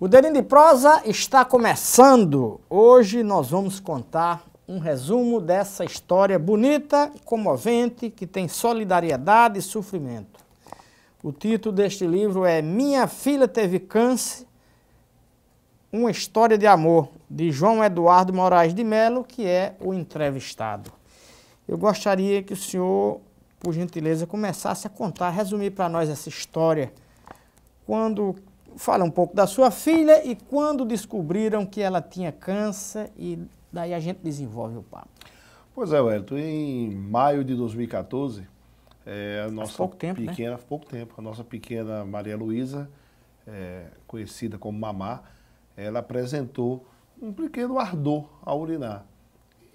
O Dedinho de Prosa está começando. Hoje nós vamos contar um resumo dessa história bonita, comovente, que tem solidariedade e sofrimento. O título deste livro é Minha Filha Teve Câncer, uma história de amor, de João Eduardo Moraes de Melo, que é o entrevistado. Eu gostaria que o senhor, por gentileza, começasse a contar, resumir para nós essa história. Fala um pouco da sua filha e quando descobriram que ela tinha câncer, e daí a gente desenvolve o papo. Pois é, Wellington, em maio de 2014, pouco tempo, a nossa pequena Maria Luísa, conhecida como Mamá, ela apresentou um pequeno ardor ao urinar.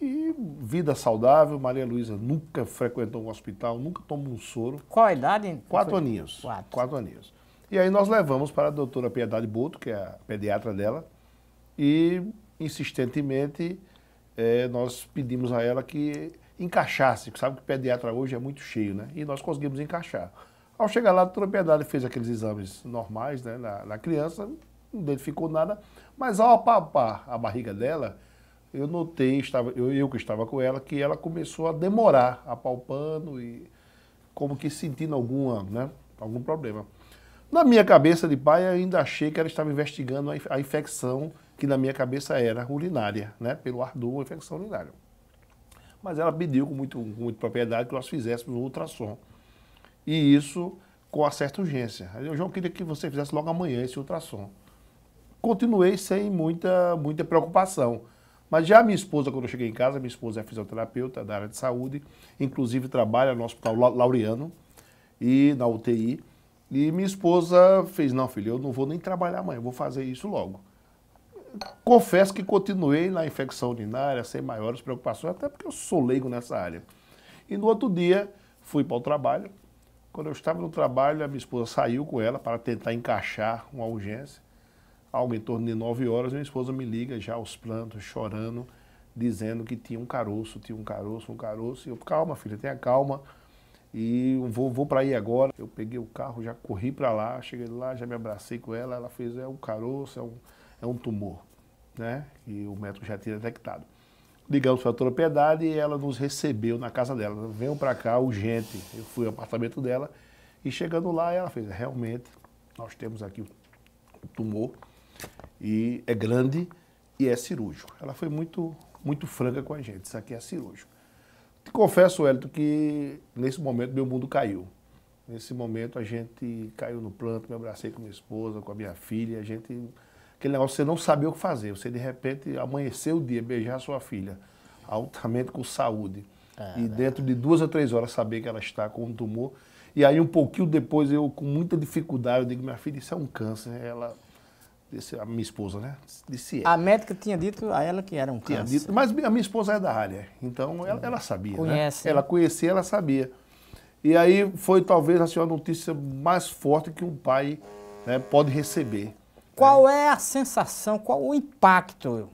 E vida saudável, Maria Luísa nunca frequentou um hospital, nunca tomou um soro. Qual a idade? 4 aninhos. 4 aninhos. E aí nós levamos para a doutora Piedade Boto, que é a pediatra dela, e insistentemente nós pedimos a ela que encaixasse, porque sabe que pediatra hoje é muito cheio, né? E nós conseguimos encaixar. Ao chegar lá, a doutora Piedade fez aqueles exames normais, né, na criança, não identificou nada, mas ao apalpar a barriga dela, eu notei, eu que estava com ela, que ela começou a demorar, apalpando e como que sentindo algum problema. Na minha cabeça de pai, eu ainda achei que ela estava investigando a infecção, que na minha cabeça era urinária, né? Pelo ardor, a infecção urinária. Mas ela pediu com muito propriedade que nós fizéssemos um ultrassom. E isso com uma certa urgência. Eu já queria que você fizesse logo amanhã esse ultrassom. Continuei sem muita preocupação. Mas já a minha esposa, quando eu cheguei em casa, minha esposa é fisioterapeuta da área de saúde, inclusive trabalha no Hospital Laureano e na UTI. E minha esposa fez, não filho, eu não vou nem trabalhar amanhã, eu vou fazer isso logo. Confesso que continuei na infecção urinária, sem maiores preocupações, até porque eu sou leigo nessa área. E no outro dia, fui para o trabalho. Quando eu estava no trabalho, a minha esposa saiu com ela para tentar encaixar uma urgência. Algo em torno de 9 horas, minha esposa me liga já aos prantos, chorando, dizendo que tinha um caroço. E eu, calma filha, tenha calma. E eu vou para aí agora. Eu peguei o carro, já corri para lá, cheguei lá, já me abracei com ela. Ela fez, um caroço, é um tumor, né? E o médico já tinha detectado. Ligamos para a doutora Piedade e ela nos recebeu na casa dela. Venham para cá, urgente. Eu fui ao apartamento dela e chegando lá, ela fez, realmente, nós temos aqui o tumor e é grande e é cirúrgico. Ela foi muito franca com a gente, isso aqui é cirúrgico. Te confesso, Wellington, que nesse momento meu mundo caiu. Nesse momento a gente caiu no pranto, me abracei com minha esposa, com a minha filha, aquele negócio, você não sabia o que fazer, você de repente amanheceu o dia, beijar a sua filha, altamente com saúde, e dentro de 2 ou 3 horas saber que ela está com um tumor, e aí um pouquinho depois eu com muita dificuldade, eu digo, minha filha, isso é um câncer, a minha esposa, né? Disse a médica tinha dito a ela que era um câncer. Mas a minha esposa é da área, então ela sabia, conhece, né? Ela conhecia, ela sabia. E aí foi talvez assim, a notícia mais forte que um pai, né, pode receber. Qual é a sensação, qual o impacto?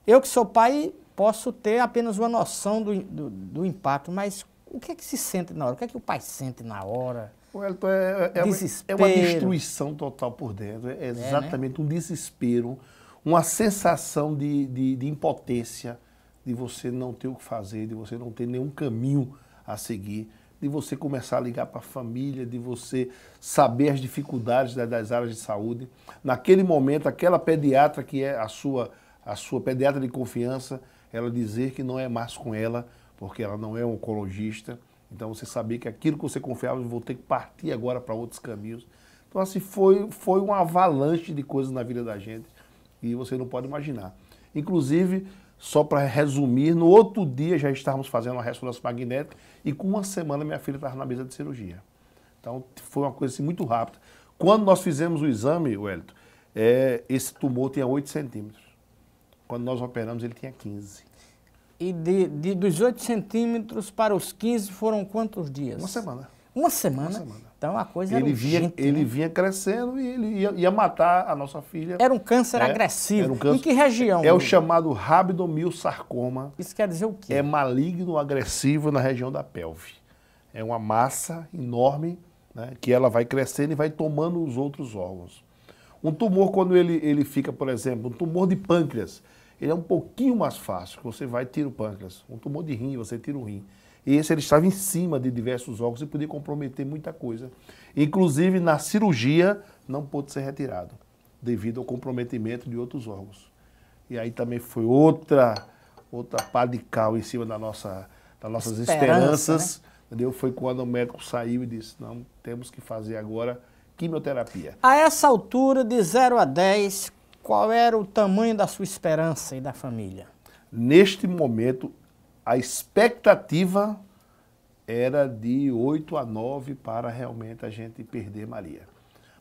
Eu que sou pai posso ter apenas uma noção do impacto, mas o que é que se sente na hora? O que é que o pai sente na hora? Wellington, é uma destruição total por dentro, é exatamente, né? Um desespero, uma sensação de impotência, de você não ter o que fazer, de você não ter nenhum caminho a seguir, de você começar a ligar para a família, de você saber as dificuldades das áreas de saúde. Naquele momento, aquela pediatra que é a sua pediatra de confiança, ela dizer que não é mais com ela, porque ela não é um oncologista. Então você sabia que aquilo que você confiava, eu vou ter que partir agora para outros caminhos. Então assim, foi uma avalanche de coisas na vida da gente e você não pode imaginar. Inclusive, só para resumir, no outro dia já estávamos fazendo uma ressonância magnética e com 1 semana minha filha estava na mesa de cirurgia. Então foi uma coisa assim, muito rápida. Quando nós fizemos o exame, Wellington, esse tumor tinha 8 centímetros. Quando nós operamos, ele tinha 15. E dos 8 centímetros para os 15 foram quantos dias? 1 semana. Uma semana? 1 semana. Então a coisa era urgente, Ele vinha crescendo e ele ia matar a nossa filha. Era um câncer agressivo. Era um câncer, em que região? É o chamado rabdomiossarcoma. Isso quer dizer o quê? É maligno agressivo na região da pelve. É uma massa enorme, né, que ela vai crescendo e vai tomando os outros órgãos. Um tumor, quando ele fica, por exemplo, um tumor de pâncreas, ele é um pouquinho mais fácil, você vai e tira o pâncreas. Um tumor de rim, você tira o rim. E esse ele estava em cima de diversos órgãos e podia comprometer muita coisa. Inclusive, na cirurgia, não pôde ser retirado, devido ao comprometimento de outros órgãos. E aí também foi outra pá de cal em cima das nossas esperanças. Né? Entendeu? Foi quando o médico saiu e disse, não, temos que fazer agora quimioterapia. A essa altura, de 0 a 10, qual era o tamanho da sua esperança e da família? Neste momento, a expectativa era de 8 a 9 para realmente a gente perder Maria.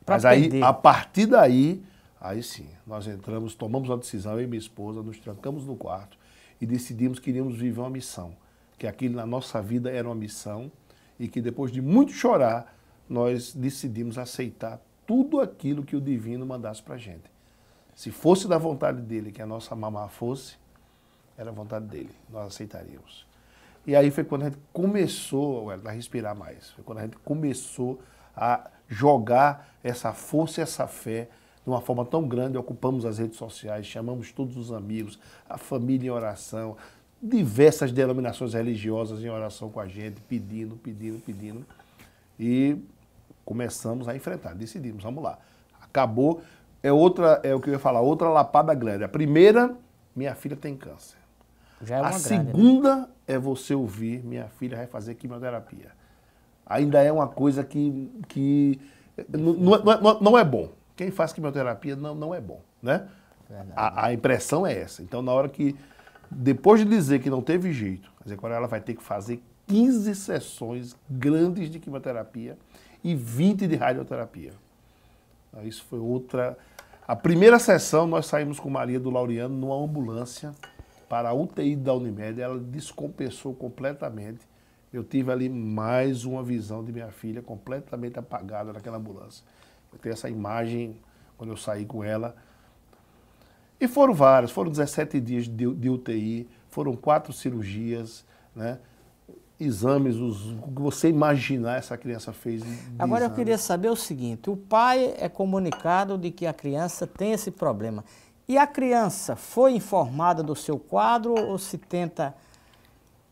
Mas aí, a partir daí, aí sim, nós entramos, tomamos uma decisão, eu e minha esposa, nos trancamos no quarto e decidimos que iríamos viver uma missão. Que aquilo na nossa vida era uma missão e que depois de muito chorar, nós decidimos aceitar tudo aquilo que o divino mandasse para a gente. Se fosse da vontade dele que a nossa mamá fosse, era a vontade dele, nós aceitaríamos. E aí foi quando a gente começou a respirar mais, foi quando a gente começou a jogar essa força e essa fé de uma forma tão grande, ocupamos as redes sociais, chamamos todos os amigos, a família em oração, diversas denominações religiosas em oração com a gente, pedindo. E começamos a enfrentar, decidimos, vamos lá. Acabou, é o que eu ia falar, outra lapada grande. A primeira, minha filha tem câncer. Já é uma a grande, segunda né? é você ouvir, minha filha vai fazer quimioterapia. Ainda é uma coisa que não é bom. Quem faz quimioterapia não é bom, né? A impressão é essa. Então, na hora que, depois de dizer que não teve jeito, quer dizer, agora ela vai ter que fazer 15 sessões grandes de quimioterapia e 20 de radioterapia. Isso foi outra... A primeira sessão, nós saímos com Maria do Laureano numa ambulância para a UTI da Unimed, ela descompensou completamente. Eu tive ali mais uma visão de minha filha completamente apagada naquela ambulância. Eu tenho essa imagem quando eu saí com ela. E foram várias, foram 17 dias de UTI, foram 4 cirurgias, né? Exames, o que você imaginar essa criança fez. Agora eu queria saber o seguinte, o pai é comunicado de que a criança tem esse problema. E a criança foi informada do seu quadro ou se tenta,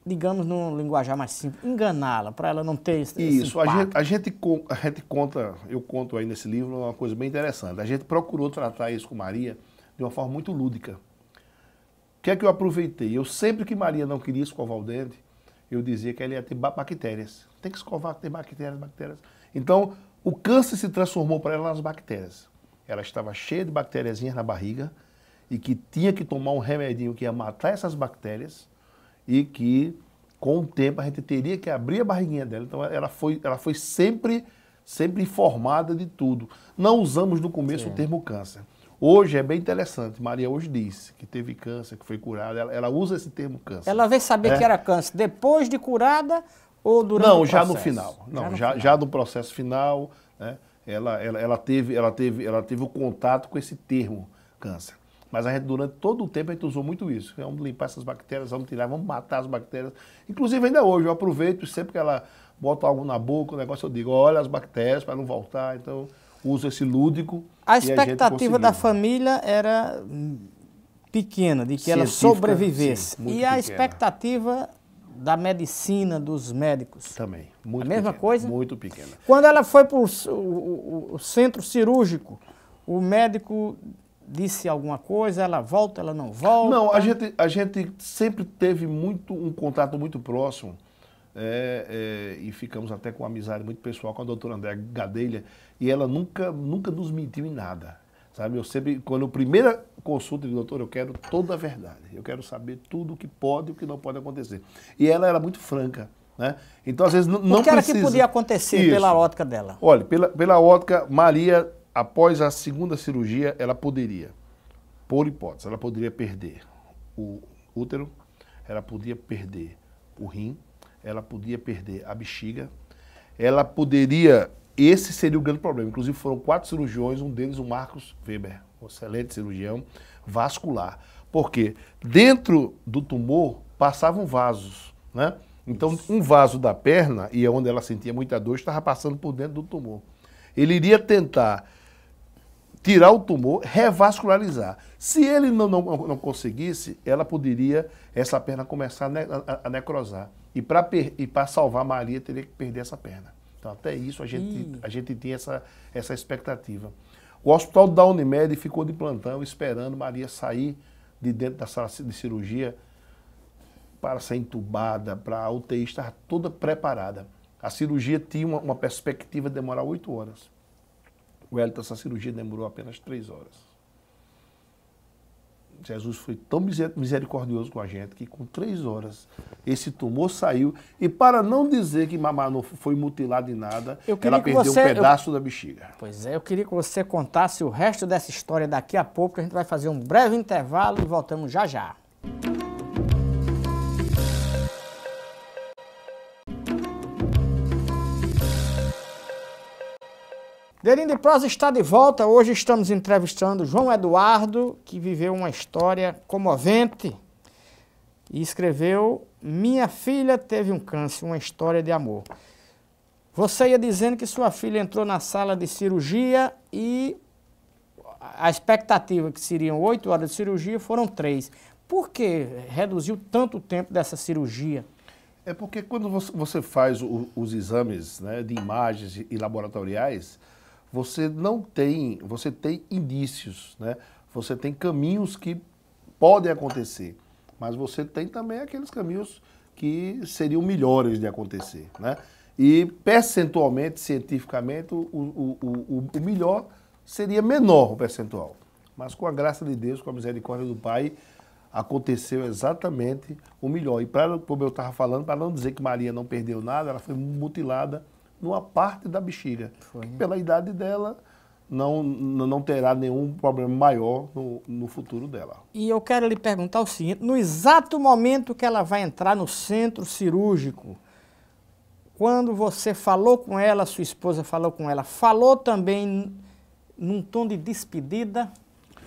digamos, num linguajar mais simples, enganá-la, para ela não ter esse Isso, impacto? a gente conta, eu conto aí nesse livro uma coisa bem interessante. A gente procurou tratar isso com Maria de uma forma muito lúdica. O que é que eu aproveitei? Eu sempre que Maria não queria escovar o dente, eu dizia que ela ia ter bactérias. Tem que escovar, tem bactérias. Então, o câncer se transformou para ela nas bactérias. Ela estava cheia de bactériazinhas na barriga e que tinha que tomar um remedinho que ia matar essas bactérias e que, com o tempo, a gente teria que abrir a barriguinha dela. Então, ela foi sempre informada de tudo. Não usamos no começo o termo câncer. Hoje é bem interessante. Maria hoje disse que teve câncer, que foi curada. Ela usa esse termo câncer. Ela veio saber que era câncer depois de curada ou durante o processo? Não, já no final. Não, já no processo final, né? Ela teve o contato com esse termo câncer. Mas a gente, durante todo o tempo, a gente usou muito isso. Vamos limpar essas bactérias, vamos tirar, vamos matar as bactérias. Inclusive, ainda hoje, eu aproveito sempre que ela bota algo na boca, o negócio, eu digo, olha as bactérias para não voltar. Então, uso esse lúdico. A expectativa da família era pequena, de que ela sobrevivesse. Sim, e pequena. A expectativa da medicina, dos médicos? Também, muito pequena. A mesma coisa? Muito pequena. Quando ela foi para o centro cirúrgico, o médico disse alguma coisa, ela volta, ela não volta? Não, a gente sempre teve um contato muito próximo e ficamos até com uma amizade muito pessoal com a doutora Andréa Gadelha e ela nunca nos mentiu em nada. Sabe? Eu sempre, quando a primeira consulta de doutor, eu quero toda a verdade. Eu quero saber tudo o que pode e o que não pode acontecer. E ela era muito franca. Né? Então, às vezes, não precisa... O que era que podia acontecer pela ótica dela? Olha, pela ótica, Maria, após a segunda cirurgia, ela poderia, por hipótese, ela poderia perder o útero, ela podia perder o rim, ela podia perder a bexiga, ela poderia... Esse seria o grande problema. Inclusive foram 4 cirurgiões, um deles o Marcos Weber, um excelente cirurgião vascular. Porque dentro do tumor passavam vasos, né? Então um vaso da perna, e é onde ela sentia muita dor, estava passando por dentro do tumor. Ele iria tentar tirar o tumor, revascularizar. Se ele não conseguisse, ela poderia, essa perna começar a necrosar. E para salvar Maria, teria que perder essa perna. Então, até isso, a gente tinha essa expectativa. O hospital da Unimed ficou de plantão, esperando Maria sair de dentro da sala de cirurgia para ser entubada, para a UTI estar toda preparada. A cirurgia tinha uma perspectiva de demorar 8 horas. O Wellington, essa cirurgia demorou apenas 3 horas. Jesus foi tão misericordioso com a gente que com 3 horas esse tumor saiu. E para não dizer que Mamá não foi mutilada em nada, ela perdeu um pedaço da bexiga. Pois é, eu queria que você contasse o resto dessa história daqui a pouco, que a gente vai fazer um breve intervalo e voltamos já já. Derinho de Prosa está de volta. Hoje estamos entrevistando João Eduardo, que viveu uma história comovente e escreveu Minha Filha Teve um Câncer, uma história de amor. Você ia dizendo que sua filha entrou na sala de cirurgia e a expectativa que seriam 8 horas de cirurgia foram 3. Por que reduziu tanto o tempo dessa cirurgia? É porque quando você faz os exames, né, de imagens e laboratoriais, você tem indícios, né? Você tem caminhos que podem acontecer, mas você tem também aqueles caminhos que seriam melhores de acontecer, né? E percentualmente, cientificamente, o melhor seria menor o percentual. Mas com a graça de Deus, com a misericórdia do Pai, aconteceu exatamente o melhor. E como eu estava falando, para não dizer que Maria não perdeu nada, ela foi mutilada numa parte da bexiga. Foi, né? Pela idade dela, não terá nenhum problema maior no futuro dela. E eu quero lhe perguntar o seguinte, no exato momento que ela vai entrar no centro cirúrgico, quando você falou com ela, sua esposa falou com ela, falou também num tom de despedida?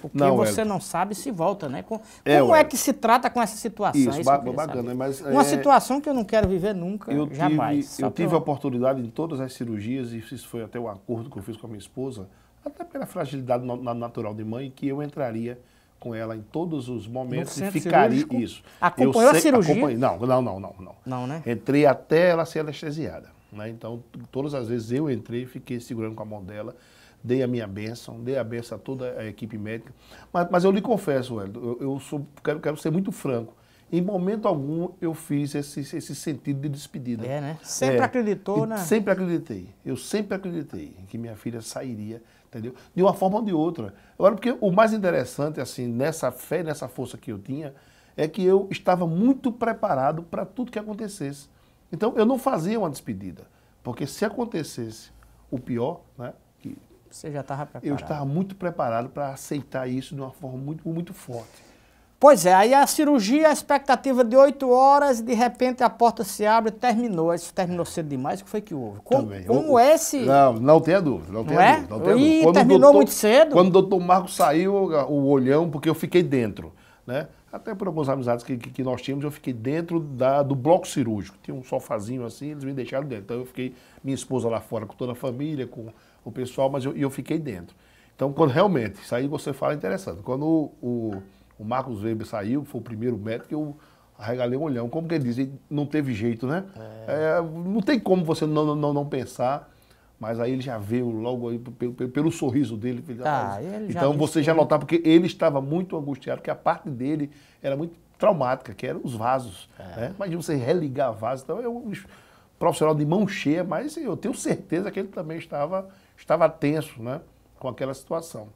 Porque você não sabe se volta, né? Como é que se trata com essa situação? Isso, bacana. Mas, uma situação que eu não quero viver nunca, jamais. Eu tive a oportunidade em todas as cirurgias, e isso foi até um acordo que eu fiz com a minha esposa, até pela fragilidade natural de mãe, que eu entraria com ela em todos os momentos e ficaria isso. Acompanhou a cirurgia? Não. Não, né? Entrei até ela ser anestesiada, né? Então, todas as vezes eu entrei, fiquei segurando com a mão dela, dei a minha bênção, dei a bênção a toda a equipe médica. Mas eu lhe confesso, Wellington, quero ser muito franco. Em momento algum eu fiz esse sentido de despedida. É, né? Sempre acreditou, né? Sempre acreditei. Eu sempre acreditei que minha filha sairia, entendeu? De uma forma ou de outra. Agora, porque o mais interessante, assim, nessa fé, nessa força que eu tinha, é que eu estava muito preparado para tudo que acontecesse. Então, eu não fazia uma despedida. Porque se acontecesse o pior, né? Você já estava preparado. Eu estava muito preparado para aceitar isso de uma forma muito forte. Pois é, aí a cirurgia, a expectativa de 8 horas, e de repente a porta se abre e terminou. Isso terminou cedo demais, o que foi que houve? Como é esse... Não tenha dúvida, não tenha dúvida. E terminou muito cedo? Quando o doutor Marcos saiu, o olhão, porque eu fiquei dentro, né? Até por algumas amizades que nós tínhamos, eu fiquei dentro do bloco cirúrgico. Tinha um sofazinho assim, eles me deixaram dentro. Então eu fiquei, minha esposa lá fora com toda a família, com o pessoal, mas eu fiquei dentro. Então, quando realmente, isso aí você fala interessante. Quando o Marcos Weber saiu, foi o primeiro médico, eu arregalei um olhão. Como que ele diz? Não teve jeito, né? Não tem como você não pensar, mas aí ele já veio logo aí pelo sorriso dele. Então você já notava, porque ele estava muito angustiado, porque a parte dele era muito traumática, que eram os vasos. Né? Imagina você religar vasos. Então, um profissional de mão cheia, mas eu tenho certeza que ele também estava tenso, né, com aquela situação.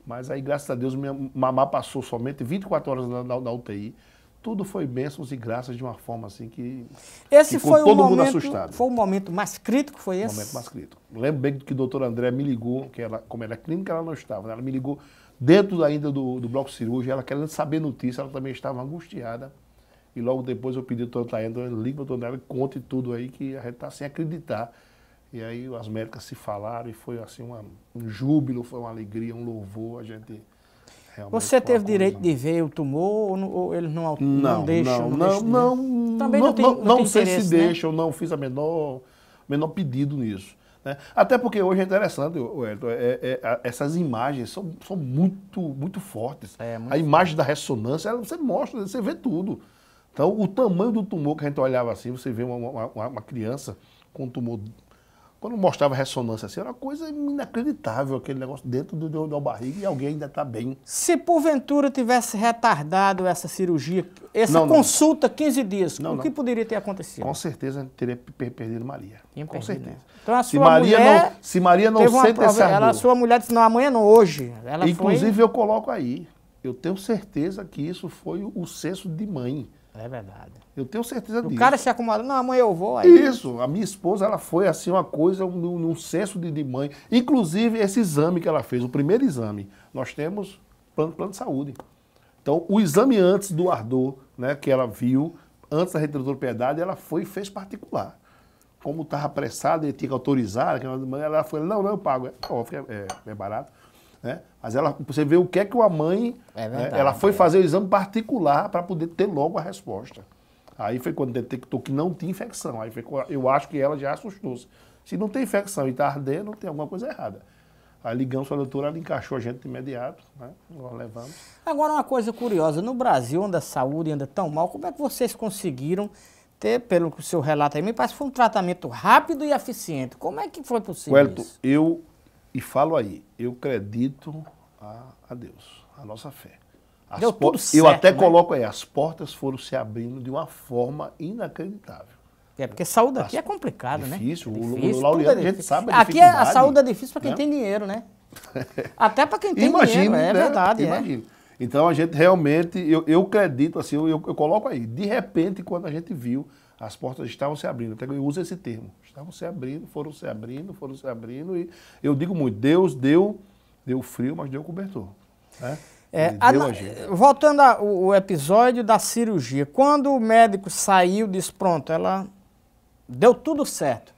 Mas aí, graças a Deus, minha mamá passou somente 24 horas na UTI. Tudo foi bênçãos e graças de uma forma assim que esse ficou foi todo mundo momento, assustado. Foi o momento mais crítico, foi esse? O momento mais crítico. Lembro bem que o doutor André me ligou, que ela, como era clínica, ela não estava, né? Ela me ligou dentro ainda do bloco cirúrgico, ela querendo saber notícia, ela também estava angustiada. E logo depois eu pedi ao doutor Taendo, liga ao doutor André, conte tudo aí, que a gente está sem acreditar. E aí as médicas se falaram e foi assim um júbilo, foi uma alegria, um louvor, a gente... Você teve direito de ver o tumor ou eles não deixam? Não sei se deixam, não fiz a menor pedido nisso. Né? Até porque hoje é interessante, Elton, essas imagens são muito fortes. A imagem da ressonância, você mostra, você vê tudo. Então, o tamanho do tumor que a gente olhava assim, você vê uma criança com um tumor. Quando mostrava ressonância assim, era uma coisa inacreditável, aquele negócio dentro da barriga e alguém ainda está bem. Se porventura tivesse retardado essa cirurgia, essa consulta 15 dias, o que poderia ter acontecido? Com certeza a gente teria perdido Maria. Com certeza. Né? Então, a sua mulher se Maria não sente essa dor. A sua mulher disse, não, amanhã não, hoje. Inclusive eu coloco aí, eu tenho certeza que isso foi o senso de mãe. É verdade. Eu tenho certeza disso. O cara se acomoda, não, amanhã eu vou aí. Isso, a minha esposa, ela foi assim uma coisa, num senso de mãe. Inclusive esse exame que ela fez, o primeiro exame, nós temos plano de saúde. Então, o exame antes do ardor, né, que ela viu, antes da retrodutora Piedade, ela foi e fez particular. Como estava apressada, ele tinha que autorizar, ela foi, não, eu pago. É barato. Né? Mas você vê o que é que a mãe, ela foi fazer o exame particular para poder ter logo a resposta. Aí foi quando detectou que não tinha infecção. Aí eu acho que ela já assustou-se. Se não tem infecção e está ardendo, tem alguma coisa errada. Aí ligamos para a doutora, ela encaixou a gente de imediato, né? Nós levamos. Agora uma coisa curiosa, no Brasil, onde a saúde anda tão mal, como é que vocês conseguiram ter, pelo que o seu relato aí, me parece que foi um tratamento rápido e eficiente. Como é que foi possível isso? E falo aí, eu acredito a Deus, a nossa fé. Deu tudo certo, eu até coloco aí, as portas foram se abrindo de uma forma inacreditável. Porque saúde aqui é complicado, né? Difícil, o laureado a gente sabe a aqui a saúde é difícil para quem tem dinheiro, né? Até para quem tem dinheiro, é verdade. Imagina. Então a gente realmente, eu acredito, assim, eu coloco aí, de repente quando a gente viu, as portas estavam se abrindo, até eu uso esse termo, estavam se abrindo, foram se abrindo, e eu digo muito, Deus deu frio, mas deu cobertor. Né? Voltando ao episódio da cirurgia, quando o médico saiu, disse, pronto, ela deu tudo certo.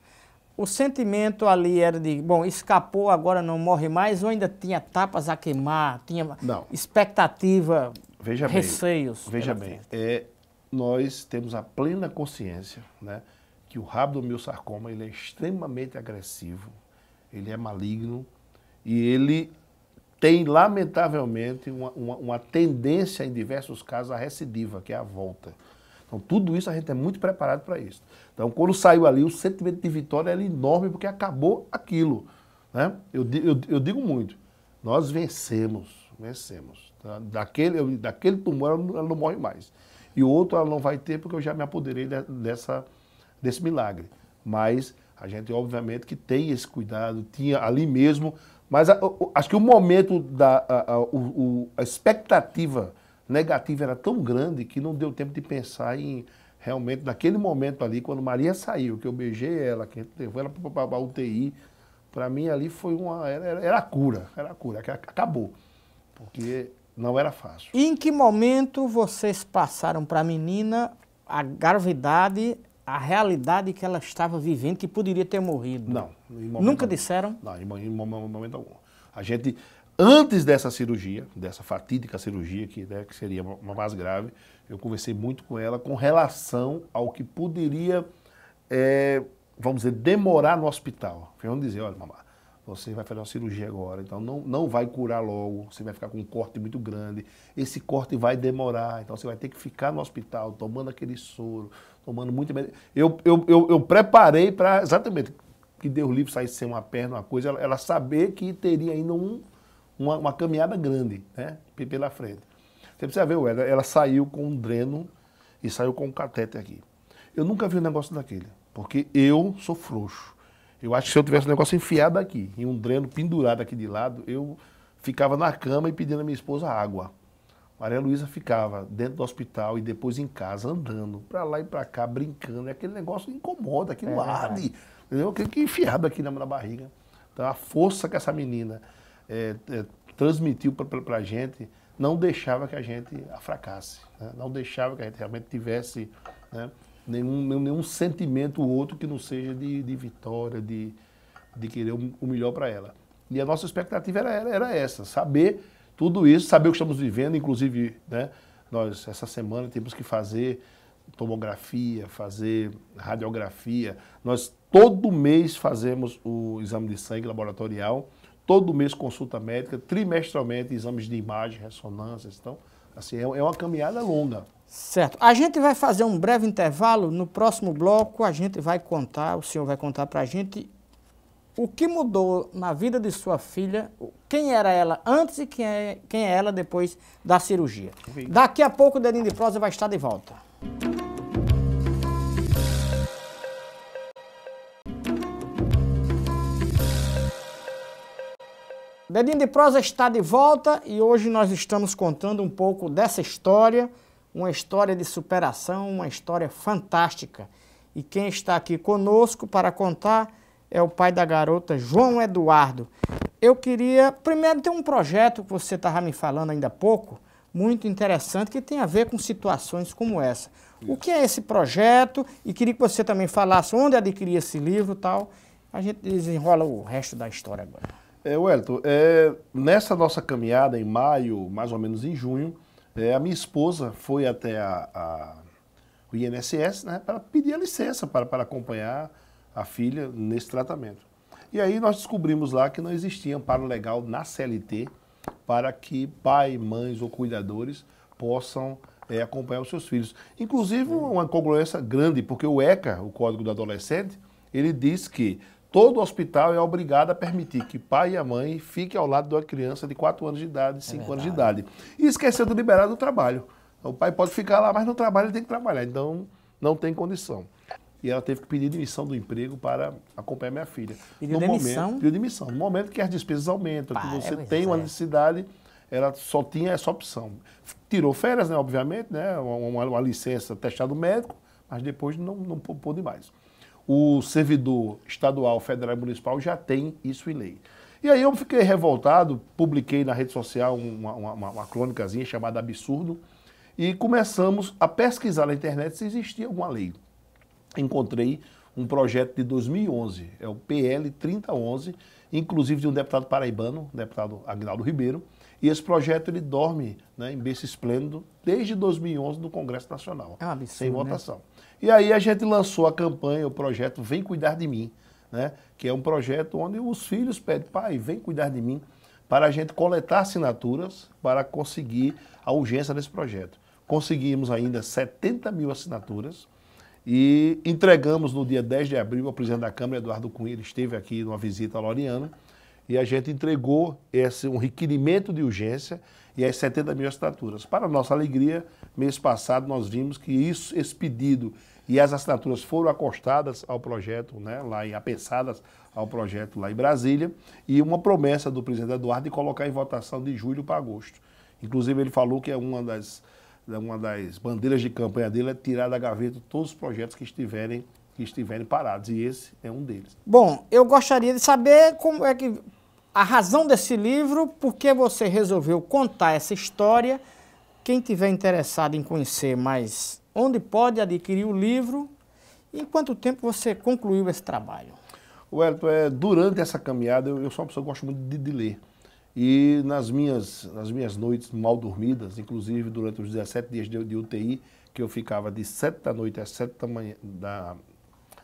O sentimento ali era de, bom, escapou, agora não morre mais, ou ainda tinha tapas a queimar, tinha expectativa, receios? Veja bem, nós temos a plena consciência, né, que o rabdomiosarcoma ele é extremamente agressivo, ele é maligno e ele tem, lamentavelmente, uma tendência, em diversos casos, à recidiva, que é a volta. Então, tudo isso a gente é muito preparado para isso. Então, quando saiu ali, o sentimento de vitória era enorme, porque acabou aquilo. Né? Eu digo muito, nós vencemos. Tá? Daquele tumor, ela não morre mais. E o outro ela não vai ter, porque eu já me apoderei desse milagre. Mas a gente, obviamente, que tem esse cuidado, tinha ali mesmo. Mas acho que o momento, a expectativa negativa era tão grande que não deu tempo de pensar em, realmente, naquele momento ali, quando Maria saiu, que eu beijei ela, que a gente levou ela para a UTI, para mim ali foi era a cura, que acabou, porque não era fácil. E em que momento vocês passaram para a menina a gravidade, a realidade que ela estava vivendo, que poderia ter morrido? Não. Nunca disseram? Não, em momento algum. A gente, antes dessa cirurgia, dessa fatídica cirurgia, que seria uma mais grave, eu conversei muito com ela com relação ao que poderia, vamos dizer, demorar no hospital. Vamos dizer, olha, mamãe, você vai fazer uma cirurgia agora, então não vai curar logo, você vai ficar com um corte muito grande, esse corte vai demorar, então você vai ter que ficar no hospital tomando aquele soro, tomando muito... Eu preparei para, exatamente, que Deus livre saísse sem uma perna, uma coisa, ela saber que teria ainda uma caminhada grande, né, pela frente. Você precisa ver, ela saiu com um dreno e saiu com um catéter aqui. Eu nunca vi um negócio daquele, porque eu sou frouxo. Eu acho que se eu tivesse um negócio enfiado aqui, e um dreno pendurado aqui de lado, eu ficava na cama e pedindo a minha esposa água. Maria Luísa ficava dentro do hospital e depois em casa, andando para lá e para cá, brincando. E aquele negócio incomoda, aquilo arde, entendeu? Que enfiado aqui na barriga. Então a força que essa menina transmitiu para a gente não deixava que a gente a fracasse, né? Não deixava que a gente realmente tivesse, né, nenhum sentimento ou outro que não seja de vitória, de querer o melhor para ela. E a nossa expectativa era essa, saber tudo isso, saber o que estamos vivendo, inclusive, né, nós essa semana temos que fazer tomografia, fazer radiografia, nós Todo mês fazemos o exame de sangue laboratorial, todo mês consulta médica, trimestralmente exames de imagem, ressonâncias. Então, assim, é uma caminhada longa. Certo. A gente vai fazer um breve intervalo. No próximo bloco, a gente vai contar, o senhor vai contar para a gente o que mudou na vida de sua filha, quem era ela antes e quem é ela depois da cirurgia. Okay. Daqui a pouco o Dedinho de Prosa vai estar de volta. Dedinho de Prosa está de volta e hoje nós estamos contando um pouco dessa história, uma história de superação, uma história fantástica. E quem está aqui conosco para contar é o pai da garota, João Eduardo. Eu queria, primeiro, ter um projeto que você estava me falando ainda há pouco, muito interessante, que tem a ver com situações como essa. Isso. O que é esse projeto? E queria que você também falasse onde adquirir esse livro e tal. A gente desenrola o resto da história agora. Wellington, nessa nossa caminhada em maio, mais ou menos em junho, a minha esposa foi até o INSS, né, para pedir a licença para acompanhar a filha nesse tratamento. E aí nós descobrimos lá que não existia amparo legal na CLT para que pai, mães ou cuidadores possam acompanhar os seus filhos. Inclusive uma incongruência grande, porque o ECA, o Código do Adolescente, ele diz que todo hospital é obrigado a permitir que pai e a mãe fiquem ao lado de uma criança de 4 anos de idade, 5 anos de idade. E esqueceu de liberar do trabalho. O pai pode ficar lá, mas no trabalho ele tem que trabalhar, então não tem condição. E ela teve que pedir demissão do emprego para acompanhar minha filha. Pediu demissão? Pediu demissão. No momento que as despesas aumentam, que você tem uma necessidade, ela só tinha essa opção. Tirou férias, né, obviamente, né, uma licença, testado médico, mas depois não pôde mais. O servidor estadual, federal e municipal já tem isso em lei. E aí eu fiquei revoltado, publiquei na rede social uma crônicazinha chamada Absurdo e começamos a pesquisar na internet se existia alguma lei. Encontrei um projeto de 2011, é o PL 3011, inclusive de um deputado paraibano, o deputado Aguinaldo Ribeiro, e esse projeto ele dorme, né, em berço esplêndido desde 2011 no Congresso Nacional, sem votação. Né? E aí a gente lançou a campanha, o projeto Vem Cuidar de Mim, né, que é um projeto onde os filhos pedem, pai, vem cuidar de mim, para a gente coletar assinaturas para conseguir a urgência desse projeto. Conseguimos ainda 70 mil assinaturas, e entregamos no dia 10 de abril ao presidente da Câmara, Eduardo Cunha, ele esteve aqui numa visita a Loriano, e a gente entregou um requerimento de urgência e as 70 mil assinaturas. Para nossa alegria, mês passado nós vimos que esse pedido e as assinaturas foram acostadas ao projeto, né, apensadas ao projeto lá em Brasília, e uma promessa do presidente Eduardo de colocar em votação de julho para agosto. Inclusive ele falou que é uma das bandeiras de campanha dele é tirar da gaveta todos os projetos que estiverem parados, e esse é um deles. Bom, eu gostaria de saber como é que a razão desse livro, por que você resolveu contar essa história. Quem tiver interessado em conhecer mais, onde pode adquirir o livro, e em quanto tempo você concluiu esse trabalho? Wellington, durante essa caminhada, eu sou uma pessoa que gosta muito de ler. E nas minhas noites mal dormidas, inclusive durante os 17 dias de UTI, que eu ficava de 7 da noite às 7 da manhã,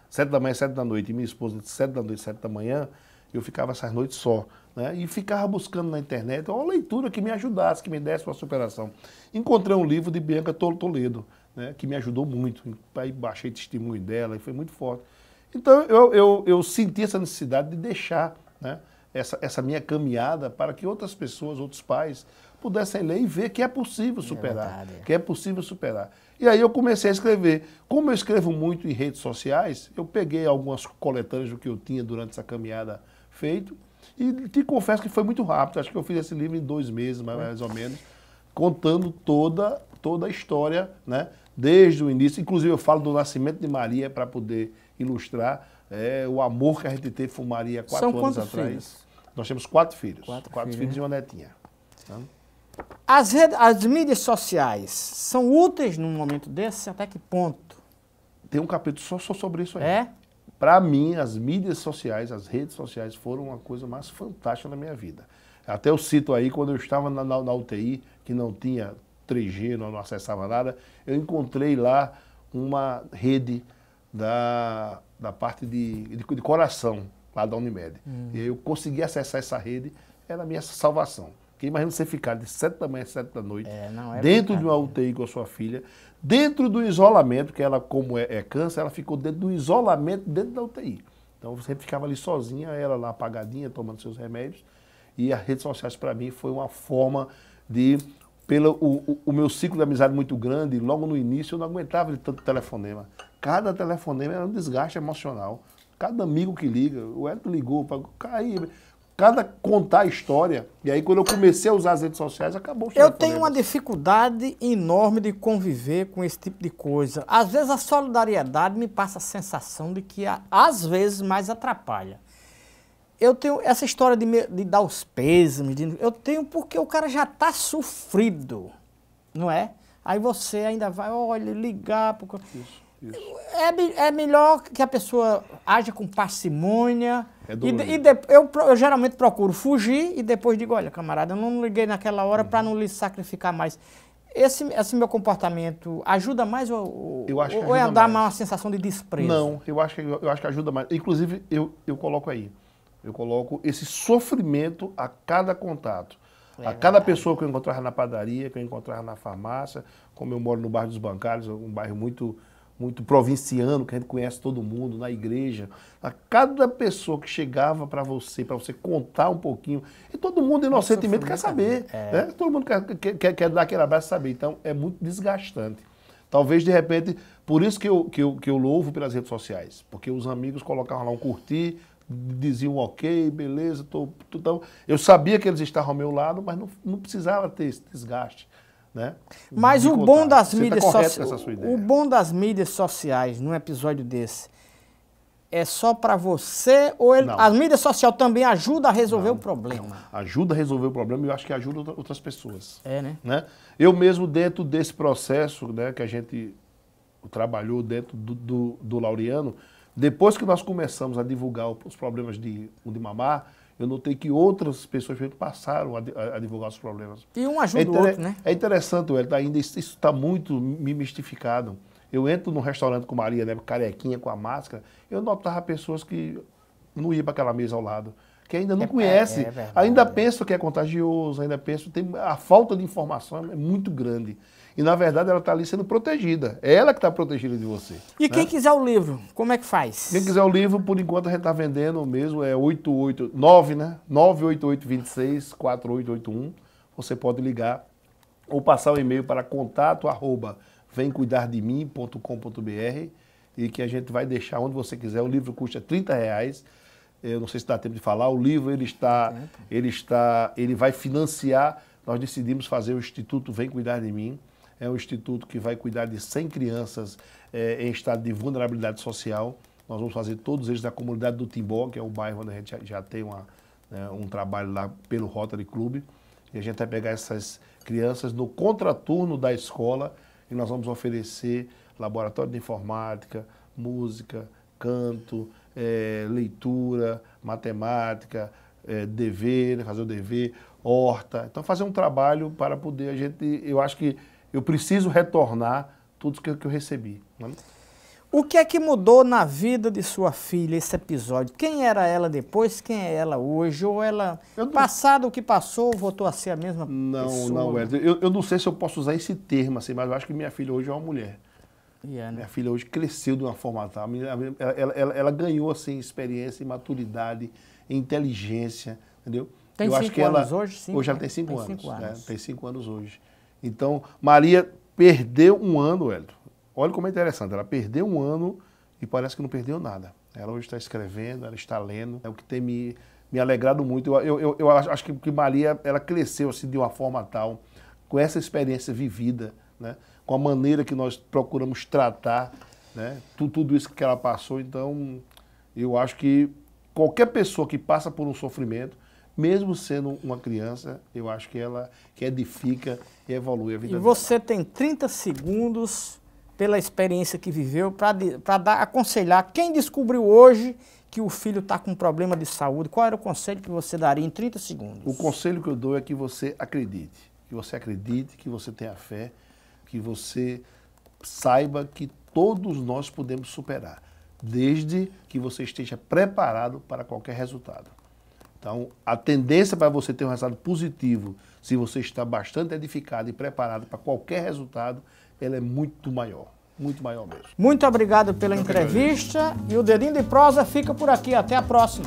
7 da manhã, 7 da noite, e minha esposa de 7 da noite, 7 da manhã, eu ficava essas noites só, né? E ficava buscando na internet uma leitura que me ajudasse, que me desse uma superação. Encontrei um livro de Bianca Toledo, né, que me ajudou muito. Aí baixei testemunho dela e foi muito forte. Então eu senti essa necessidade de deixar, né, essa minha caminhada para que outras pessoas, outros pais, pudessem ler e ver que é possível superar. Que é possível superar. E aí eu comecei a escrever. Como eu escrevo muito em redes sociais, eu peguei algumas coletâneas do que eu tinha durante essa caminhada feito, e te confesso que foi muito rápido. Acho que eu fiz esse livro em 2 meses, mais ou menos, contando toda a história, né, desde o início. Inclusive eu falo do nascimento de Maria para poder ilustrar o amor que a gente teve por Maria 4 anos atrás. Filhos? Nós temos 4 filhos. 4 filhos, né? E uma netinha. Então, as mídias sociais são úteis num momento desse? Até que ponto? Tem um capítulo só sobre isso aí. É? Para mim, as mídias sociais, as redes sociais foram uma coisa mais fantástica na minha vida. Até eu cito aí, quando eu estava na UTI, que não tinha 3G, não acessava nada, eu encontrei lá uma rede da parte de coração, lá da Unimed. E eu consegui acessar essa rede, era a minha salvação. Porque imagina você ficar de 7 da manhã às 7 da noite, dentro de uma UTI com a sua filha, dentro do isolamento, que ela, como é câncer, ela ficou dentro do isolamento, dentro da UTI. Então você ficava ali sozinha, ela lá apagadinha, tomando seus remédios. E as redes sociais, para mim, foi uma forma de... Pelo o meu ciclo de amizade muito grande, logo no início eu não aguentava de tanto telefonema. Cada telefonema era um desgaste emocional. Cada amigo que liga, o Hélio ligou para cair, cada contar a história. E aí quando eu comecei a usar as redes sociais, acabou o Eu tenho uma dificuldade enorme de conviver com esse tipo de coisa. Às vezes a solidariedade me passa a sensação de que às vezes mais atrapalha. Eu tenho essa história de dar os pêsames, eu tenho porque o cara já está sofrido, não é? Aí você ainda vai, olha, ligar. Isso. É melhor que a pessoa haja com parcimônia. Eu geralmente procuro fugir e depois digo, olha, camarada, eu não liguei naquela hora para não lhe sacrificar mais. Esse meu comportamento ajuda mais ou é dar uma sensação de desprezo? Não, eu acho que ajuda mais. Inclusive, eu coloco aí. Eu coloco esse sofrimento a cada contato. A cada pessoa que eu encontrava na padaria, que eu encontrava na farmácia, como eu moro no bairro dos Bancários, um bairro muito provinciano, que a gente conhece todo mundo, na igreja. A cada pessoa que chegava para você contar um pouquinho, e todo mundo inocentemente quer saber. Né? Todo mundo quer dar aquele abraço e saber. Então, é muito desgastante. Talvez, de repente, por isso que eu louvo pelas redes sociais, porque os amigos colocavam lá um curtir, diziam ok, beleza, então, eu sabia que eles estavam ao meu lado, mas não precisava ter esse desgaste. Né? Mas o bom das mídias sociais, o bom das mídias sociais num episódio desse é só para você ou a mídia social também ajuda a resolver o problema? Ajuda a resolver o problema e eu acho que ajuda outras pessoas. Né? Eu mesmo dentro desse processo, né, que a gente trabalhou dentro do Laureano, depois que nós começamos a divulgar os problemas de mamar, eu notei que outras pessoas passaram a divulgar os problemas. E um ajuda o outro, né? É interessante, ainda isso está muito mistificado. Eu entro num restaurante com Maria, né, carequinha, com a máscara, eu notava pessoas que não iam para aquela mesa ao lado, que ainda não conhecem, ainda pensam que é contagioso, ainda pensam, a falta de informação é muito grande. E, na verdade, ela está ali sendo protegida. É ela que está protegida de você. E quem quiser o livro, como é que faz? Quem quiser o livro, por enquanto, a gente está vendendo mesmo, é 989, né? 98826-4881. Você pode ligar ou passar o e-mail para contato@vemcuidardemim.com.br e que a gente vai deixar onde você quiser. O livro custa R$30. Eu não sei se dá tempo de falar. O livro, ele vai financiar. Nós decidimos fazer o Instituto Vem Cuidar de Mim. É um instituto que vai cuidar de 100 crianças em estado de vulnerabilidade social. Nós vamos fazer todos eles da comunidade do Timbó, que é um bairro onde a gente já tem um trabalho lá pelo Rotary Club. E a gente vai pegar essas crianças no contraturno da escola e nós vamos oferecer laboratório de informática, música, canto, leitura, matemática, dever, fazer o dever, horta. Então fazer um trabalho para poder eu acho que eu preciso retornar tudo que eu recebi. Né? O que é que mudou na vida de sua filha esse episódio? Quem era ela depois, quem é ela hoje? Ou ela, passado o que passou, voltou a ser a mesma pessoa? Não, eu não sei se eu posso usar esse termo, assim, mas eu acho que minha filha hoje é uma mulher. Minha filha hoje cresceu de uma forma tal. Ela ganhou assim, experiência, maturidade, inteligência, entendeu? Tem 5 anos hoje? Sim, hoje ela tem 5 anos. Né? Tem 5 anos hoje. Então, Maria perdeu um ano, Hélio. Olha como é interessante. Ela perdeu um ano e parece que não perdeu nada. Ela hoje está escrevendo, ela está lendo. É o que tem me alegrado muito. Eu acho que Maria ela cresceu assim, de uma forma tal, com essa experiência vivida, né? Com a maneira que nós procuramos tratar, né? Tudo isso que ela passou. Então, eu acho que qualquer pessoa que passa por um sofrimento, mesmo sendo uma criança, eu acho que ela edifica e evolui a vida dela. E você tem 30 segundos, pela experiência que viveu, para aconselhar quem descobriu hoje que o filho está com um problema de saúde. Qual era o conselho que você daria em 30 segundos? O conselho que eu dou é que você acredite, que você tenha fé, que você saiba que todos nós podemos superar, desde que você esteja preparado para qualquer resultado. Então, a tendência para você ter um resultado positivo, se você está bastante edificado e preparado para qualquer resultado, ela é muito maior mesmo. Muito obrigado pela entrevista e o Dedinho de Prosa fica por aqui. Até a próxima.